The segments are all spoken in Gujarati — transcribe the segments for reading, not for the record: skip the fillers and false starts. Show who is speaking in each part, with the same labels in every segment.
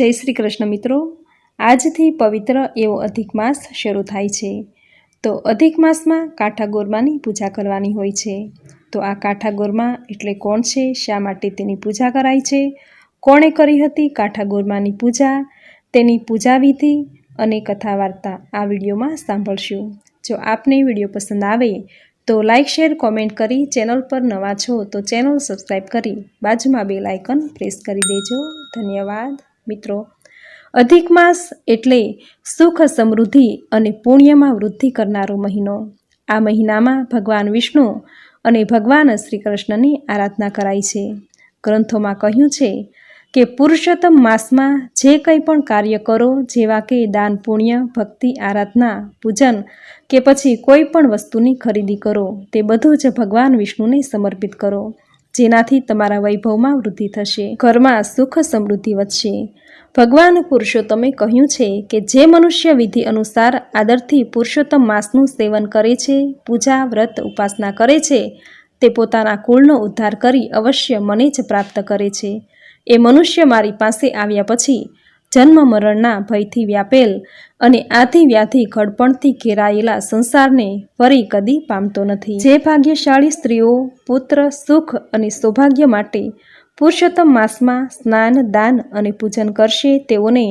Speaker 1: જય શ્રી કૃષ્ણ મિત્રો, આજથી પવિત્ર એવો અધિક માસ શરૂ થાય છે। તો અધિક માસમાં કાંઠા ગોરમાની પૂજા કરવાની હોય છે। તો આ કાંઠા ગોરમા એટલે કોણ છે, શા માટે તેની પૂજા કરાય છે, કોણે કરી હતી કાંઠા ગોરમાની પૂજા, તેની પૂજા વિધિ અને કથા વાર્તા આ વિડીયોમાં સાંભળશું। જો આપને વિડીયો પસંદ આવે તો લાઇક શેર કોમેન્ટ કરી, ચેનલ પર નવા છો તો ચેનલ સબસ્ક્રાઈબ કરી બાજુમાં બેલ આઇકન પ્રેસ કરી દેજો। ધન્યવાદ મિત્રો। અધિક માસ એટલે સુખ, સમૃદ્ધિ અને પુણ્યમાં વૃદ્ધિ કરનારો મહિનો। આ મહિનામાં ભગવાન વિષ્ણુ અને ભગવાન શ્રી કૃષ્ણની આરાધના કરાય છે। ગ્રંથોમાં કહ્યું છે કે પુરુષોત્તમ માસમાં જે કંઈ પણ કાર્ય કરો, જેવા કે દાન, પુણ્ય, ભક્તિ, આરાધના, પૂજન કે પછી કોઈ પણ વસ્તુની ખરીદી કરો, તે બધું જ ભગવાન વિષ્ણુને સમર્પિત કરો, જેનાથી તમારા વૈભવમાં વૃદ્ધિ થશે, ઘરમાં સુખ સમૃદ્ધિ વધશે। ભગવાન પુરુષોત્તમે કહ્યું છે કે જે મનુષ્ય વિધિ અનુસાર આદરથી પુરુષોત્તમ માસનું સેવન કરે છે, પૂજા, વ્રત, ઉપાસના કરે છે, તે પોતાના કુળનો ઉદ્ધાર કરી અવશ્ય મને જ પ્રાપ્ત કરે છે। એ મનુષ્ય મારી પાસે આવ્યા પછી જન્મ મરણના ભયથી વ્યાપેલ અને આધિ વ્યાધિ ઘડપણથી ઘેરાયેલા સંસારને ફરી કદી પામતો નથી। જે ભાગ્યશાળી સ્ત્રીઓ પુત્ર, સુખ અને સૌભાગ્ય માટે પુરુષોત્તમ માસમાં સ્નાન, દાન અને પૂજન કરશે, તેઓને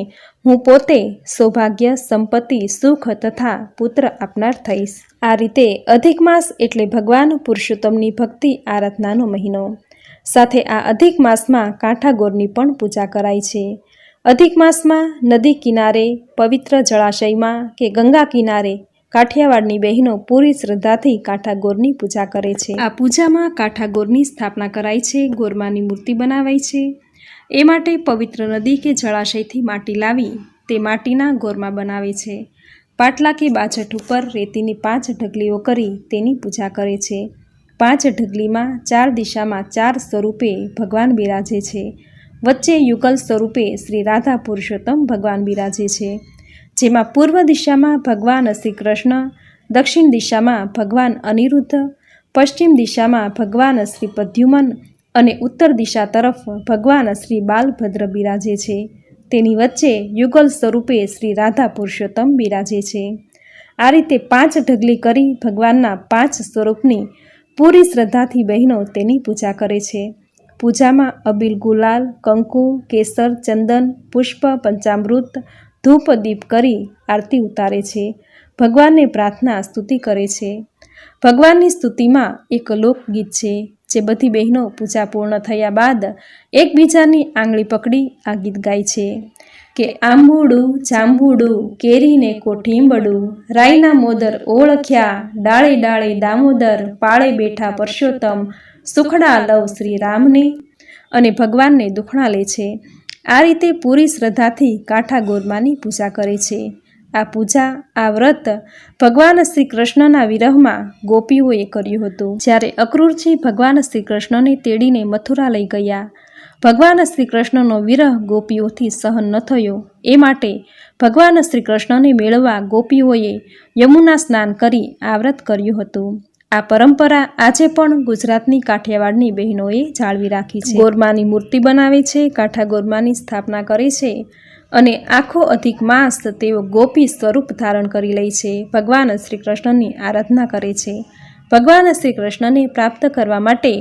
Speaker 1: હું પોતે સૌભાગ્ય, સંપત્તિ, સુખ તથા પુત્ર આપનાર થઈશ। આ રીતે અધિક માસ એટલે ભગવાન પુરુષોત્તમની ભક્તિ આરાધનાનો મહિનો। સાથે આ અધિક માસમાં કાંઠા ગોરની પણ પૂજા કરાય છે। અધિક માસમાં નદી કિનારે, પવિત્ર જળાશયમાં કે ગંગા કિનારે કાઠિયાવાડની બહેનો પૂરી શ્રદ્ધાથી કાંઠા ગોરની પૂજા કરે છે। આ પૂજામાં કાંઠા ગોરની સ્થાપના કરાય છે, ગોરમાની મૂર્તિ બનાવાય છે। એ માટે પવિત્ર નદી કે જળાશયથી માટી લાવી તે માટીના ગોરમા બનાવે છે। પાટલા કે બાજટ ઉપર રેતીની 5 ઢગલીઓ કરી તેની પૂજા કરે છે। 5 ઢગલીમાં 4 દિશામાં 4 સ્વરૂપે ભગવાન બિરાજે છે। વચ્ચે યુગલ સ્વરૂપે શ્રી રાધા પુરુષોત્તમ ભગવાન બિરાજે છે, જેમાં પૂર્વ દિશામાં ભગવાન શ્રી કૃષ્ણ, દક્ષિણ દિશામાં ભગવાન અનિરુદ્ધ, પશ્ચિમ દિશામાં ભગવાન શ્રી પ્રદ્યુમન અને ઉત્તર દિશા તરફ ભગવાન શ્રી બાલભદ્ર બિરાજે છે। તેની વચ્ચે યુગલ સ્વરૂપે શ્રી રાધા પુરુષોત્તમ બિરાજે છે। આ રીતે 5 ઢગલી કરી ભગવાનના 5 સ્વરૂપની પૂરી શ્રદ્ધાથી બહેનો તેની પૂજા કરે છે। પૂજામાં અબીલ, ગુલાલ, કંકુ, કેસર, ચંદન, પુષ્પ, પંચામૃત, ધૂપ, દીપ કરી આરતી ઉતારે છે। ભગવાનને પ્રાર્થના, સ્તુતિ કરે છે। ભગવાનની સ્તુતિમાં એક લોકગીત છે, જે બધી બહેનો પૂજા પૂર્ણ થયા બાદ એકબીજાની આંગળી પકડી આ ગીત ગાય છે કે આંબુડું જાંબુડું કેરીને કોઠીંબડું, રાયના મોદર ઓળખ્યા, ડાળે ડાળે દામોદર, પાળે બેઠા પરસોત્તમ, સુખડા લવ શ્રી રામને, અને ભગવાનને દુખણા લે છે। આ રીતે પૂરી શ્રદ્ધાથી કાંઠા ગોરમાની પૂજા કરે છે। આ પૂજા, આ વ્રત ભગવાન શ્રી કૃષ્ણના વિરહમાં ગોપીઓએ કર્યું હતું। જ્યારે અક્રૂરજી ભગવાન શ્રી કૃષ્ણને તેડીને મથુરા લઈ ગયા, ભગવાન શ્રી કૃષ્ણનો વિરહ ગોપીઓથી સહન ન થયો, એ માટે ભગવાન શ્રી કૃષ્ણને મેળવવા ગોપીઓએ યમુના સ્નાન કરી આ વ્રત કર્યું હતું। આ પરંપરા આજે પણ ગુજરાતની કાઠિયાવાડની બહેનોએ જાળવી રાખી છે। ગોરમાની મૂર્તિ બનાવે છે, કાંઠા ગોરમાની સ્થાપના કરે છે અને આખો અધિક માસ તેઓ ગોપી સ્વરૂપ ધારણ કરી લે છે, ભગવાન શ્રી કૃષ્ણની આરાધના કરે છે। ભગવાન શ્રી કૃષ્ણને પ્રાપ્ત કરવા માટે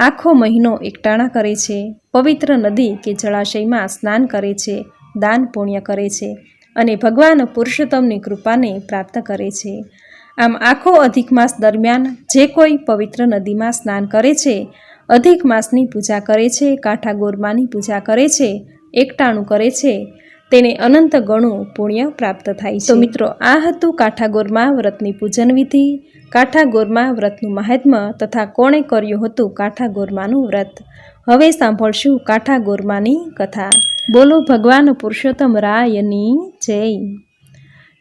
Speaker 1: આખો મહિનો એકટાણા કરે છે, પવિત્ર નદી કે જળાશયમાં સ્નાન કરે છે, દાન પુણ્ય કરે છે અને ભગવાન પુરુષોત્તમની કૃપાને પ્રાપ્ત કરે છે। આમ આખો અધિક માસ દરમિયાન જે કોઈ પવિત્ર નદીમાં સ્નાન કરે છે, અધિક માસની પૂજા કરે છે, કાંઠા ગોરમાની પૂજા કરે છે, એકટાણું કરે છે, તેને અનંત ગણું પુણ્ય પ્રાપ્ત થાય છે। તો મિત્રો, આ હતું કાંઠા ગોરમા વ્રતની પૂજન વિધિ, કાંઠા ગોરમા વ્રતનું મહાત્મ્ય તથા કોણે કર્યું હતું કાંઠા ગોરમાનું વ્રત। હવે સાંભળશું કાંઠા ગોરમાની કથા। બોલો ભગવાન પુરુષોત્તમ રાયની જય।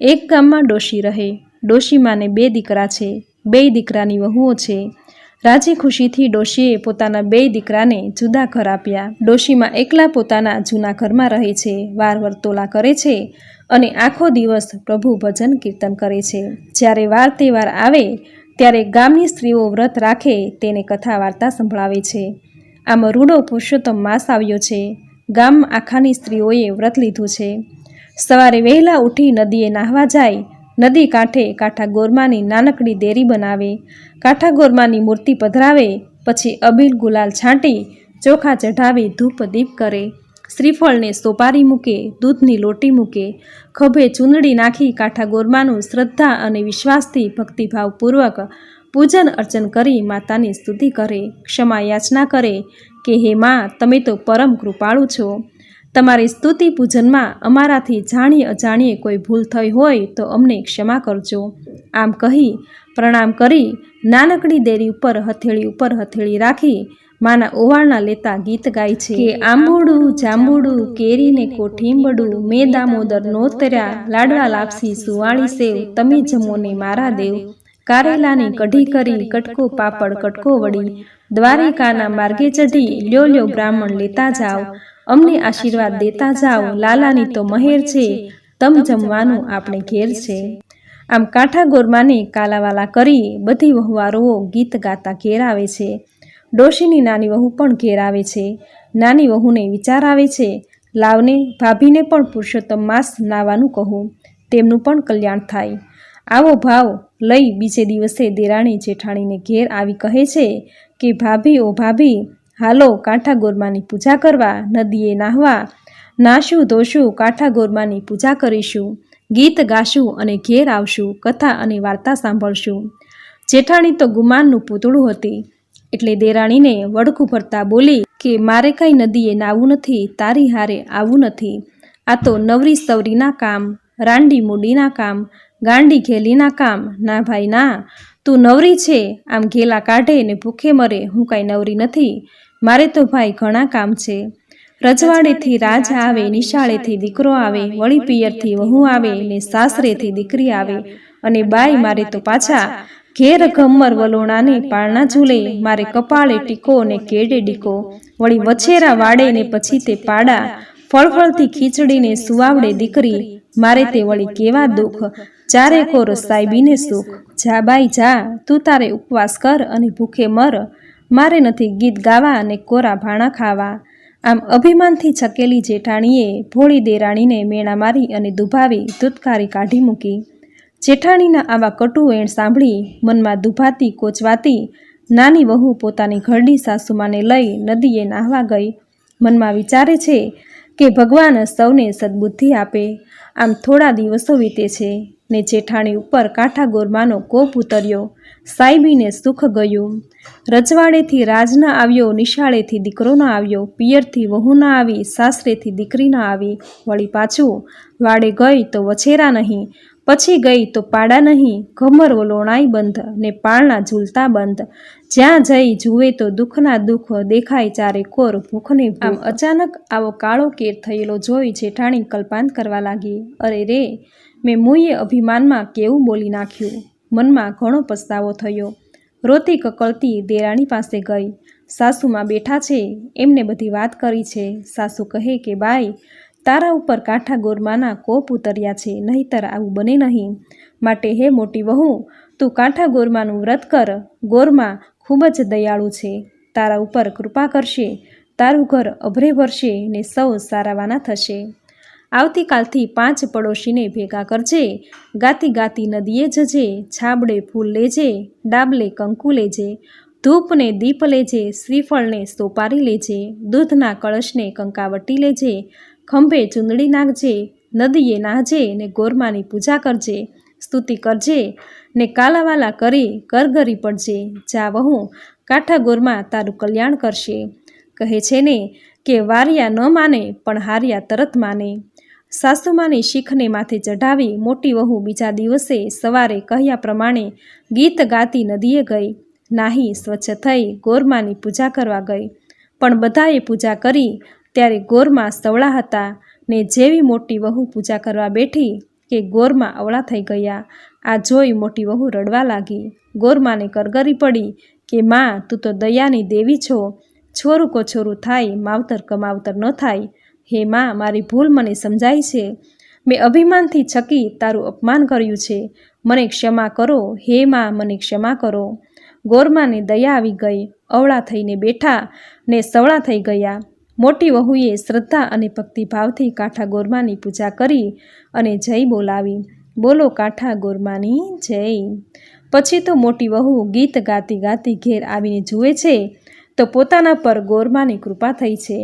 Speaker 1: એક ગામમાં ડોશી રહે। ડોશીમાને 2 દીકરા છે। 2 દીકરાની વહુઓ છે। રાજી ખુશીથી ડોશીએ પોતાના 2 દીકરાને જુદા ઘર આપ્યા। ડોશીમાં એકલા પોતાના જૂના ઘરમાં રહે છે, વાર વર્તોલા કરે છે અને આખો દિવસ પ્રભુ ભજન કીર્તન કરે છે। જ્યારે વાર તહેવાર આવે ત્યારે ગામની સ્ત્રીઓ વ્રત રાખે તેને કથા વાર્તા સંભળાવે છે। આમ રૂડો પુરુષોત્તમ માસ આવ્યો છે। ગામ આખાની સ્ત્રીઓએ વ્રત લીધું છે. સવારે વહેલા ઉઠી નદીએ નાહવા જાય. નદી કાંઠે કાંઠા ગોરમાની નાનકડી દેરી બનાવે. કાંઠા ગોરમાની મૂર્તિ પધરાવે. પછી અબીલ ગુલાલ છાંટી ચોખા ચઢાવી ધૂપ દીપ કરે. શ્રીફળને સોપારી મૂકે, દૂધની લોટી મૂકે. ખભે ચૂંદડી નાખી કાંઠા ગોરમાનું શ્રદ્ધા અને વિશ્વાસથી ભક્તિભાવપૂર્વક પૂજન અર્ચન કરી માતાની સ્તુતિ કરે. ક્ષમા યાચના કરે કે હે મા, તમે તો પરમ કૃપાળુ છો. તમારી સ્તુતિ પૂજનમાં અમારાથી જાણીએ અજાણીએ કોઈ ભૂલ થઈ હોય તો અમને ક્ષમા કરજો. આમ કહી પ્રણામ કરી નાનકડી દેરી ઉપર હથેળી રાખી માના ઓવાળના લેતા ગીત ગાય છે કે આંબુડું જાંબુડું કેરીને કોઠીંબડું મેં દામોદર નોતર્યા લાડવા લાપસી સુવાળી સેવ તમે જમો ને મારા દેવ. કારેલાની કઢી કરી કટકો પાપડ કટકો વળી દ્વારિકાના માર્ગે ચઢી લ્યો બ્રાહ્મણ લેતા જાઓ. અમને આશીર્વાદ દેતા જાઓ. લાલાની તો મહેર છે તમ જમવાનું આપણે ઘેર છે. આમ કાંઠા ગોરમાને કાલાવાલા કરી બધી વહુવારોઓ ગીત ગાતા ઘેર આવે છે. ડોશીની નાની વહુ પણ ઘેર આવે છે. નાની વહુને વિચાર આવે છે, લાવને ભાભીને પણ પુરુષોત્તમ માસ નાવાનું કહું, તેમનું પણ કલ્યાણ થાય. આવો ભાવ લઈ બીજે દિવસે દેરાણી જેઠાણીને ઘેર આવી કહે છે કે ભાભી ઓ ભાભી, હાલો કાંઠા ગોરમાની પૂજા કરવા, નદીએ નાહવા, નાશું ધોશું, કાંઠા ગોરમાની પૂજા કરીશું, ગીત ગાશું અને ઘેર આવશું, કથા અને વાર્તા સાંભળશું. જેઠાણી તો ગુમાનનું પૂતળું હતી એટલે દેરાણીને વડકું ભરતા બોલી કે મારે કંઈ નદીએ નાવું નથી, તારી હારે આવું નથી. આ તો નવરી સવરીના કામ, રાંડી મૂડીના કામ, ગાંડી ઘેલીના કામ. ના ભાઈ ના, તું નવરી છે આમ ઘેલા કાઢે ને ભૂખે મરે, હું કાંઈ નવરી નથી. મારે તો ભાઈ ઘણા કામ છે. રજવાડેથી રાજ આવે, નિશાળેથી દીકરો આવે, વળી પિયરથી વહુ આવે ને સાસરેથી દીકરી આવે. અને બાઈ મારે તો પાછા ઘેર ગમ્મર વલોણાને પાળના ઝૂલે, મારે કપાળે ટીકો ને કેડે ડીકો, વળી વછેરા વાડે ને પછી તે પાડા, ફળફળથી ખીચડીને સુવાવડે દીકરી. મારે તે વળી કેવા દુઃખ, ચારે કોર સાહેબીને સુખ. જા બાઈ જા, તું તારે ઉપવાસ કર અને ભૂખે મર, મારે નથી ગીત ગાવા અને કોરા ભાણા ખાવા. આમ અભિમાનથી છકેલી જેઠાણીએ ભોળી દેરાણીને મેણા મારી અને દુભાવી ધૂતકારી કાઢી મૂકી. જેઠાણીના આવા કટુ વેણ સાંભળી મનમાં દુભાતી કોચવાતી નાની વહુ પોતાની ઘરડી સાસુમાને લઈ નદીએ નાહવા ગઈ. મનમાં વિચારે છે કે ભગવાન સૌને સદબુદ્ધિ આપે. આમ થોડા દિવસો વીતે છે ને જેઠાણી ઉપર કાંઠા ગોરમાનો કોપ ઉતર્યો. સાહેબીને સુખ ગયું. રજવાડેથી રાજ ન આવ્યો, નિશાળેથી દીકરો ન આવ્યો, પિયરથી વહુ ન આવી, સાસરેથી દીકરી ન આવી. વળી પાછું વાડે ગઈ તો વછેરા નહીં, પછી ગઈ તો પાડા નહીં, ઘમર વલોણાઈ બંધ ને પાળના ઝૂલતા બંધ. જ્યાં જઈ જુએ તો દુઃખના દુઃખ દેખાય ચારે કોર, ભૂખને ભૂખ. આમ અચાનક આવો કાળો કેર થયેલો જોઈ જેઠાણી કલ્પાંત કરવા લાગી. અરે રે, મેં મુંએ અભિમાનમાં કેવું બોલી નાખ્યું. મનમાં ઘણો પસ્તાવો થયો. રોતી કકળતી દેરાણી પાસે ગઈ. સાસુમાં બેઠા છે, એમને બધી વાત કરી છે. સાસુ કહે કે બાઈ, તારા ઉપર કાંઠા ગોરમાના કોપ ઉતર્યા છે, નહીંતર આવું બને નહીં. માટે હે મોટી વહુ, તું કાંઠા ગોરમાનું વ્રત કર. ગોરમા ખૂબ જ દયાળુ છે, તારા ઉપર કૃપા કરશે, તારું ઘર અભરે ભરશે ને સૌ સારાવાના થશે. આવતીકાલથી 5 પડોશીને ભેગા કરજે, ગાતી ગાતી નદીએ જજે, છાબડે ફૂલ લેજે, ડાબલે કંકુ લેજે, ધૂપને દીપ લેજે, શ્રીફળને સોપારી લેજે, દૂધના કળશને કંકાવટી લેજે, ખંભે ચૂંદડી નાખજે, નદીએ નાહજે ને ગોરમાની પૂજા કરજે, સ્તુતિ કરજે ને કાલાવાલા કરી કરગરી પડજે. જા વહુ, કાંઠા ગોરમા તારું કલ્યાણ કરશે. કહે છે ને કે વારિયા ન માને પણ હારિયા તરત માને. સાસુમાની શીખને માથે ચઢાવી મોટી વહુ બીજા દિવસે સવારે કહ્યા પ્રમાણે ગીત ગાતી નદીએ ગઈ. નાહી સ્વચ્છ થઈ ગોરમાની પૂજા કરવા ગઈ. પણ બધાએ પૂજા કરી ત્યારે ગોરમા સવળા હતા ને જેવી મોટી વહુ પૂજા કરવા બેઠી કે ગોરમા અવળા થઈ ગયા. આ જોઈ મોટી વહુ રડવા લાગી. ગોરમાને કરગરી પડી કે માં, તું તો દયાની દેવી છો, છોરું કો છોરું થાય, માવતર કમાવતર ન થાય. હે માં, મારી ભૂલ મને સમજાય છે. મેં અભિમાનથી છકી તારું અપમાન કર્યું છે, મને ક્ષમા કરો. હે માં, મને ક્ષમા કરો. ગોરમાને દયા આવી ગઈ. અવળા થઈને બેઠા ને સવળા થઈ ગયા. મોટી વહુએ શ્રદ્ધા અને ભક્તિભાવથી કાંઠા ગોરમાની પૂજા કરી અને જય બોલાવી. બોલો કાંઠા ગોરમાની જય. પછી તો મોટી વહુ ગીત ગાતી ગાતી ઘેર આવીને જુએ છે તો પોતાના પર ગોરમાની કૃપા થઈ છે.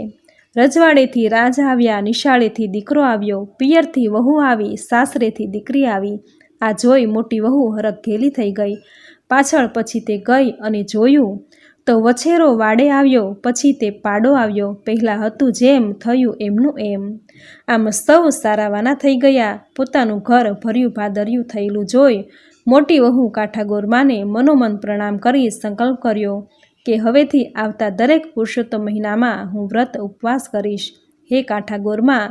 Speaker 1: રજવાડેથી રાજા આવ્યા, નિશાળેથી દીકરો આવ્યો, પિયરથી વહુ આવી, સાસરેથી દીકરી આવી. આ જોઈ મોટી વહુ હરખઘેલી થઈ ગઈ. પાછળ પછી તે ગઈ અને જોયું તો વછેરો વાડે આવ્યો, પછી તે પાડો આવ્યો. પહેલાં હતું જેમ, થયું એમનું એમ. આમ સૌ સારાવાના થઈ ગયા. પોતાનું ઘર ભર્યું ભાદર્યું થયેલું જોઈ મોટી વહુ કાંઠા ગોરમાને મનોમન પ્રણામ કરી સંકલ્પ કર્યો કે હવેથી આવતા દરેક પુરુષોત્તમ મહિનામાં હું વ્રત ઉપવાસ કરીશ. હે કાંઠા ગોરમા,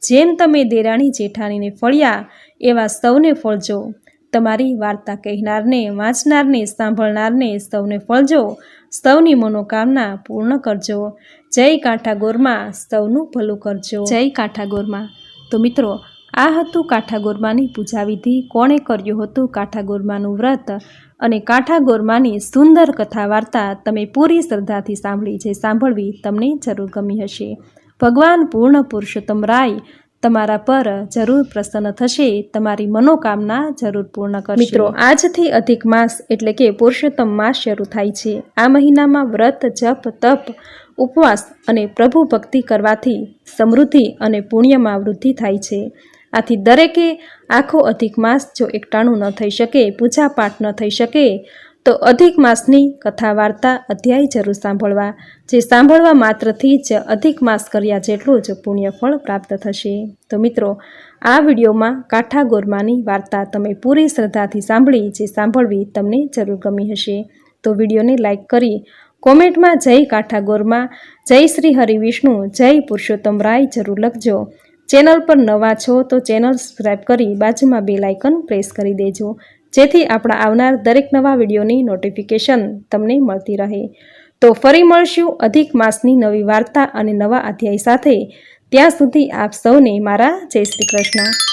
Speaker 1: જેમ તમે દેરાણી જેઠાણીને ફળ્યા એવા સૌને ફળજો. તમારી વાર્તા કહેનારને, વાંચનારને, સાંભળનારને સૌને ફળજો. સૌની મનોકામના પૂર્ણ કરજો. જય કાંઠા ગોરમા, સૌનું ભલું કરજો. જય કાંઠા ગોરમા. તો મિત્રો, આ હતું કાંઠા ગોરમાની પૂજા વિધિ. કોણે કર્યું હતું કાંઠા ગોરમાનું વ્રત અને કાંઠા ગોરમાની સુંદર કથા વાર્તા તમે પૂરી શ્રદ્ધાથી સાંભળી. જે સાંભળવી તમને જરૂર ગમી હશે. ભગવાન પૂર્ણ પુરુષોત્તમ રાય તમારા પર જરૂર પ્રસન્ન થશે. તમારી મનોકામના જરૂર પૂર્ણ કરશે. મિત્રો, આજથી અધિક માસ એટલે કે પુરુષોત્તમ માસ શરૂ થાય છે. આ મહિનામાં વ્રત, જપ, તપ, ઉપવાસ અને પ્રભુ ભક્તિ કરવાથી સમૃદ્ધિ અને પુણ્યમાં વૃદ્ધિ થાય છે. આથી દરેકે આખો અધિક માસ જો એકટાણું ન થઈ શકે, પૂજા પાઠ ન થઈ શકે તો અધિક માસની કથા વાર્તા અધ્યાય જરૂર સાંભળવા. જે સાંભળવા માત્રથી જ અધિક માસ કર્યા જેટલું જ પુણ્યફળ પ્રાપ્ત થશે. તો મિત્રો, આ વિડીયોમાં કાંઠા ગોરમાની વાર્તા તમે પૂરી શ્રદ્ધાથી સાંભળી. જે સાંભળવી તમને જરૂર ગમી હશે તો વિડીયોને લાઈક કરી કોમેન્ટમાં જય કાંઠા ગોરમા, જય શ્રી હરિવિષ્ણુ, જય પુરુષોત્તમ રાય જરૂર લખજો. ચેનલ પર નવા છો તો ચેનલ સબસ્ક્રાઈબ કરી બાજુમાં બેલ આઇકન પ્રેસ કરી દેજો, જેથી આપણા આવનાર દરેક નવા વિડીયોની નોટિફિકેશન તમને મળતી રહે. તો ફરી મળશું અધિક માસની નવી વાર્તા અને નવા અધ્યાય સાથે. ત્યાં સુધી આપ સૌને મારા જય શ્રી કૃષ્ણ.